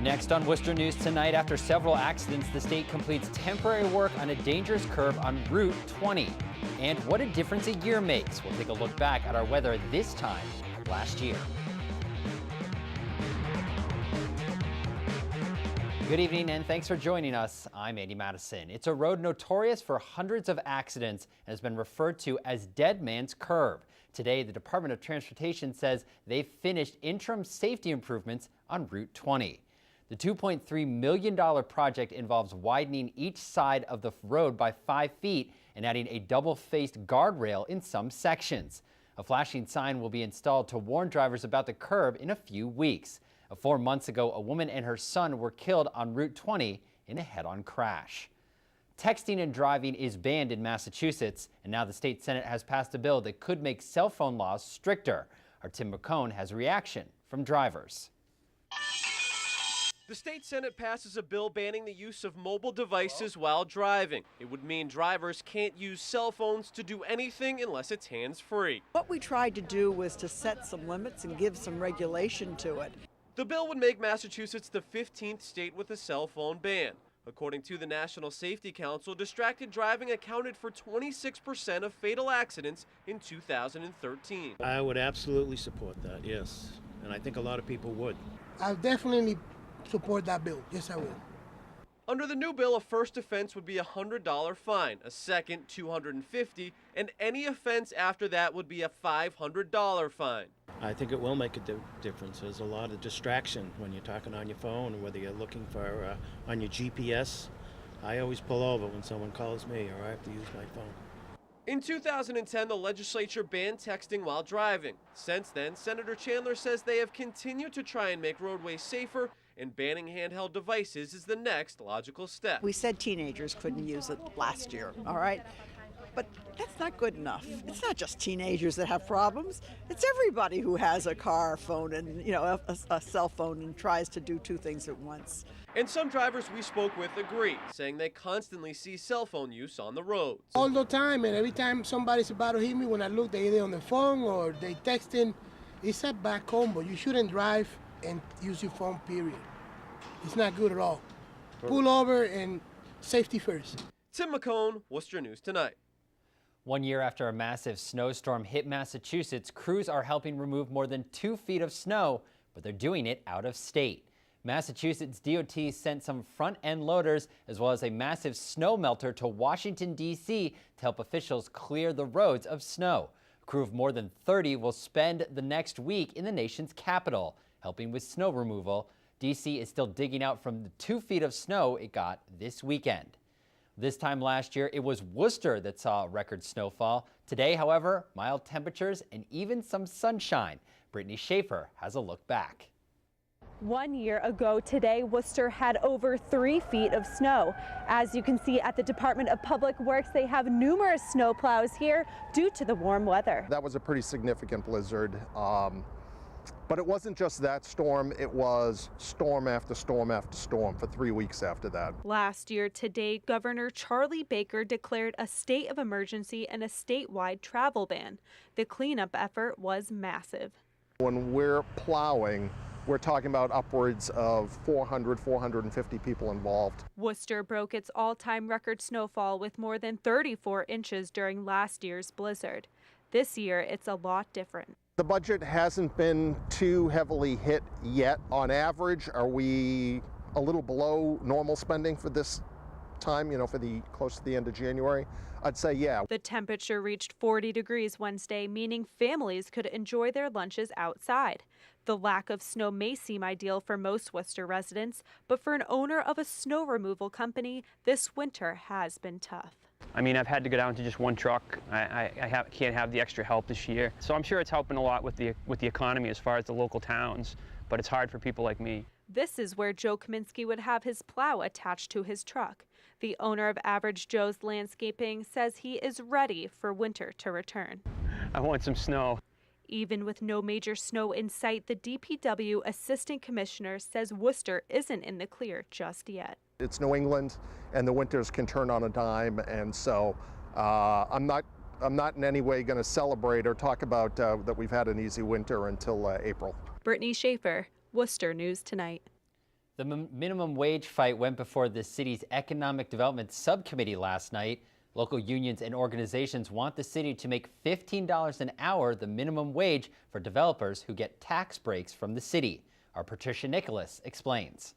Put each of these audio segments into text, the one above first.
Next on Worcester News tonight, after several accidents, the state completes temporary work on a dangerous curve on Route 20. And what a difference a year makes. We'll take a look back at our weather this time last year. Good evening and thanks for joining us. I'm Andy Mattison. It's a road notorious for hundreds of accidents and has been referred to as Dead Man's Curve. Today, the Department of Transportation says they've finished interim safety improvements on Route 20. The $2.3 million project involves widening each side of the road by 5 feet and adding a double-faced guardrail in some sections. A flashing sign will be installed to warn drivers about the curve in a few weeks. 4 months ago, a woman and her son were killed on Route 20 in a head-on crash. Texting and driving is banned in Massachusetts, and now the state Senate has passed a bill that could make cell phone laws stricter. Our Tim McCone has a reaction from drivers. The state Senate passes a bill banning the use of mobile devices while driving. It would mean drivers can't use cell phones to do anything unless it's hands-free. What we tried to do was to set some limits and give some regulation to it. The bill would make Massachusetts the 15th state with a cell phone ban. According to the National Safety Council, distracted driving accounted for 26% of fatal accidents in 2013. I would absolutely support that, yes. And I think a lot of people would. I'll definitely support that bill. Yes, I will. Under the new bill, a first offense would be a $100 fine, a second $250, and any offense after that would be a $500 fine. I think it will make a difference. There's a lot of distraction when you're talking on your phone, whether you're looking for on your GPS. I always pull over when someone calls me or I have to use my phone. In 2010, the legislature banned texting while driving. Since then, Senator Chandler says they have continued to try and make roadways safer, and banning handheld devices is the next logical step. We said teenagers couldn't use it last year, all right? But that's not good enough. It's not just teenagers that have problems. It's everybody who has a car phone and, a cell phone and tries to do two things at once. And some drivers we spoke with agree, saying they constantly see cell phone use on the roads. All the time, and every time somebody's about to hit me, when I look, they're either on the phone or they texting. It's a bad combo. You shouldn't drive and use your phone, period. It's not good at all. Pull over and safety first. Tim McCone, Worcester News Tonight. 1 year after a massive snowstorm hit Massachusetts, crews are helping remove more than 2 feet of snow, but they're doing it out of state. Massachusetts DOT sent some front-end loaders as well as a massive snow melter to Washington, D.C. to help officials clear the roads of snow. A crew of more than 30 will spend the next week in the nation's capital, helping with snow removal. D.C. is still digging out from the 2 feet of snow it got this weekend. This time last year, it was Worcester that saw record snowfall. Today, however, mild temperatures and even some sunshine. Brittany SCHAEFER has a look back. 1 year ago today, Worcester had over 3 feet of snow. As you can see at the Department of Public Works, they have numerous snow plows here due to the warm weather. That was a pretty significant blizzard. But it wasn't just that storm, it was storm after storm after storm for 3 weeks after that. Last year today, Governor Charlie Baker declared a state of emergency and a statewide travel ban. The cleanup effort was massive. When we're plowing, we're talking about upwards of 400, 450 people involved. Worcester broke its all-time record snowfall with more than 34 inches during last year's blizzard. This year, it's a lot different. The budget hasn't been too heavily hit yet. On average, are we a little below normal spending for this time, for the close to the end of January? I'd say yeah. The temperature reached 40 degrees Wednesday, meaning families could enjoy their lunches outside. The lack of snow may seem ideal for most Worcester residents, but for an owner of a snow removal company, this winter has been tough. I mean, I've had to go down to just one truck. I can't have the extra help this year. So I'm sure it's helping a lot with the economy as far as the local towns, but it's hard for people like me. This is where Joe KAMINSKI would have his plow attached to his truck. The owner of Average Joe's Landscaping says he is ready for winter to return. I want some snow. Even with no major snow in sight, the DPW Assistant Commissioner says Worcester isn't in the clear just yet. It's New England, and the winters can turn on a dime, and so I'm not in any way going to celebrate or talk about that we've had an easy winter until April. Brittany SCHAEFER, Worcester News Tonight. The minimum wage fight went before the city's Economic Development Subcommittee last night. Local unions and organizations want the city to make $15 an hour the minimum wage for developers who get tax breaks from the city. Our Patricia Nicholas explains.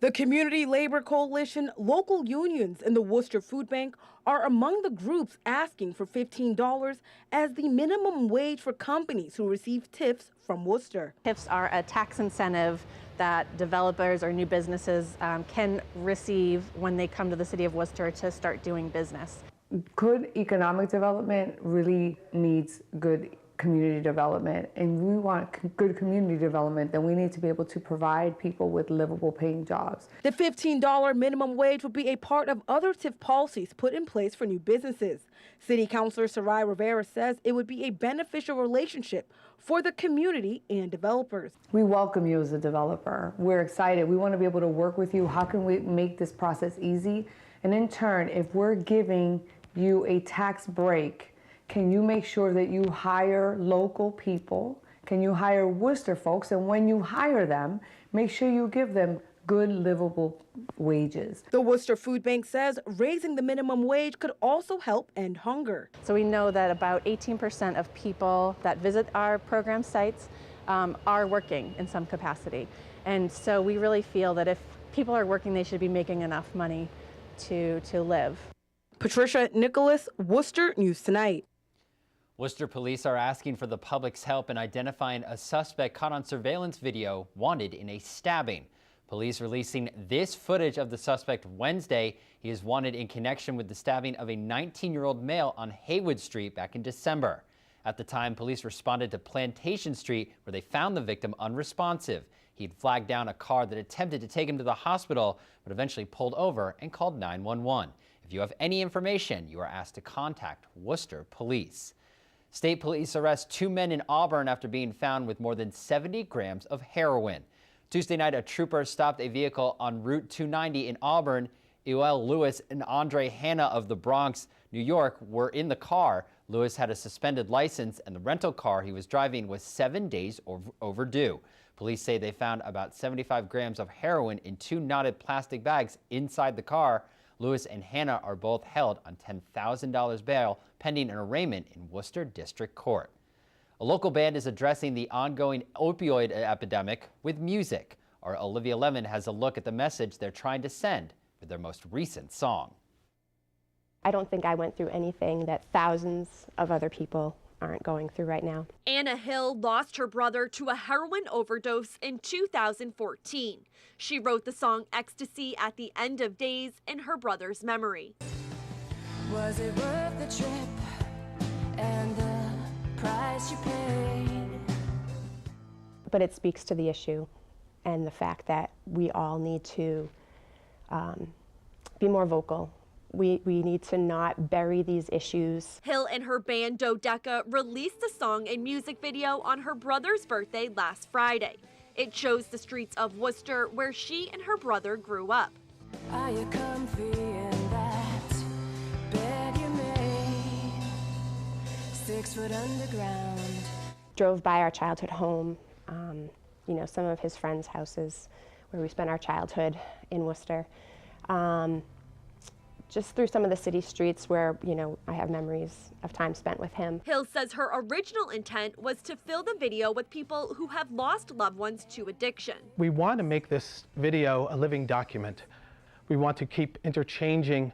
The Community Labor Coalition, local unions, and the Worcester Food Bank are among the groups asking for $15 as the minimum wage for companies who receive tips from Worcester. Tips are a tax incentive that developers or new businesses can receive when they come to the city of Worcester to start doing business. Good economic development really needs good community development, and we want good community development, then we need to be able to provide people with livable paying jobs. The $15 minimum wage will be a part of other TIF policies put in place for new businesses. City Councilor SARAI Rivera says it would be a beneficial relationship for the community and developers. We welcome you as a developer. We're excited. We want to be able to work with you. How can we make this process easy? And in turn, if we're giving you a tax break, can you make sure that you hire local people? Can you hire Worcester folks? And when you hire them, make sure you give them good livable wages. The Worcester Food Bank says raising the minimum wage could also help end hunger. So we know that about 18% of people that visit our program sites are working in some capacity. And so we really feel that if people are working, they should be making enough money to live. Patricia Nicholas, Worcester News Tonight. Worcester police are asking for the public's help in identifying a suspect caught on surveillance video wanted in a stabbing. Police releasing this footage of the suspect Wednesday. He is wanted in connection with the stabbing of a 19-year-old male on Haywood Street back in December. At the time, police responded to Plantation Street, where they found the victim unresponsive. He'd flagged down a car that attempted to take him to the hospital, but eventually pulled over and called 911. If you have any information, you are asked to contact Worcester Police. State police arrest 2 men in Auburn after being found with more than 70 grams of heroin. Tuesday night, a trooper stopped a vehicle on Route 290 in Auburn. Ewell Lewis and Andre Hanna of the Bronx, New York, were in the car. Lewis had a suspended license, and the rental car he was driving was 7 days overdue. Police say they found about 75 grams of heroin in 2 knotted plastic bags inside the car. Lewis and Hanna are both held on $10,000 bail pending an arraignment in Worcester District Court. A local band is addressing the ongoing opioid epidemic with music. Our Olivia Lemon has a look at the message they're trying to send with their most recent song. I don't think I went through anything that thousands of other people aren't going through right now. Anna Hill lost her brother to a heroin overdose in 2014. She wrote the song Ecstasy at the end of days in her brother's memory. Was it worth the trip and the price you paid? But it speaks to the issue and the fact that we all need to be more vocal. We need to not bury these issues. Hill and her band Dodeca released the song and music video on her brother's birthday last Friday. It shows the streets of Worcester where she and her brother grew up. Are you comfy in that bed you made? 6 foot underground. Drove by our childhood home, some of his friends' houses where we spent our childhood in Worcester. Just through some of the city streets where, I have memories of time spent with him. Hill says her original intent was to fill the video with people who have lost loved ones to addiction. We want to make this video a living document. We want to keep interchanging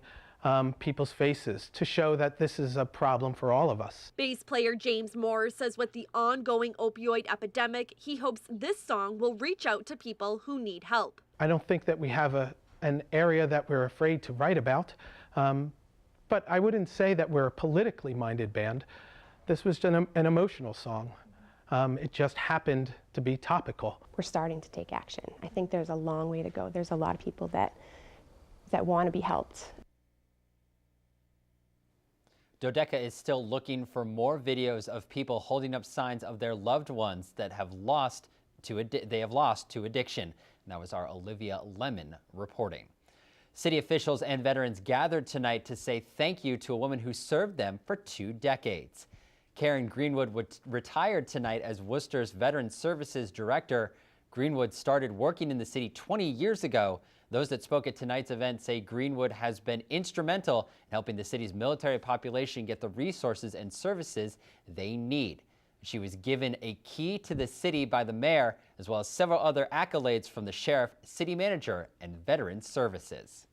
people's faces to show that this is a problem for all of us. Bass player James Moore says with the ongoing opioid epidemic, he hopes this song will reach out to people who need help. I don't think that we have an area that we're afraid to write about, but I wouldn't say that we're a politically minded band. This was an emotional song. It just happened to be topical. We're starting to take action. I think there's a long way to go. There's a lot of people that want to be helped. Dodeca is still looking for more videos of people holding up signs of their loved ones that have lost to addiction. And that was our Olivia Lemon reporting. City officials and veterans gathered tonight to say thank you to a woman who served them for 2 decades. Karen Greenwood retired tonight as Worcester's Veteran Services Director. Greenwood started working in the city 20 years ago. Those that spoke at tonight's event say Greenwood has been instrumental in helping the city's military population get the resources and services they need. She was given a key to the city by the mayor, as well as several other accolades from the sheriff, city manager, and veterans services.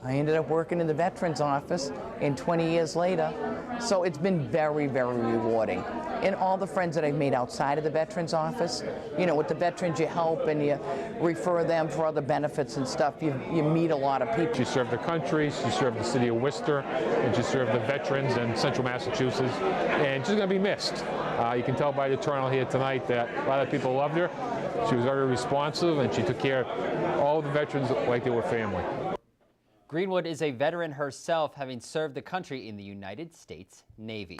I ended up working in the Veterans Office, and 20 years later, so it's been very, very rewarding. And all the friends that I've made outside of the Veterans Office, you know, with the veterans you help and you refer them for other benefits and stuff, you meet a lot of people. She served the country, she served the city of Worcester, and she served the veterans in central Massachusetts, and she's going to be missed. You can tell by the turnout here tonight that a lot of people loved her. She was very responsive, and she took care of all the veterans like they were family. Greenwood is a veteran herself, having served the country in the United States Navy.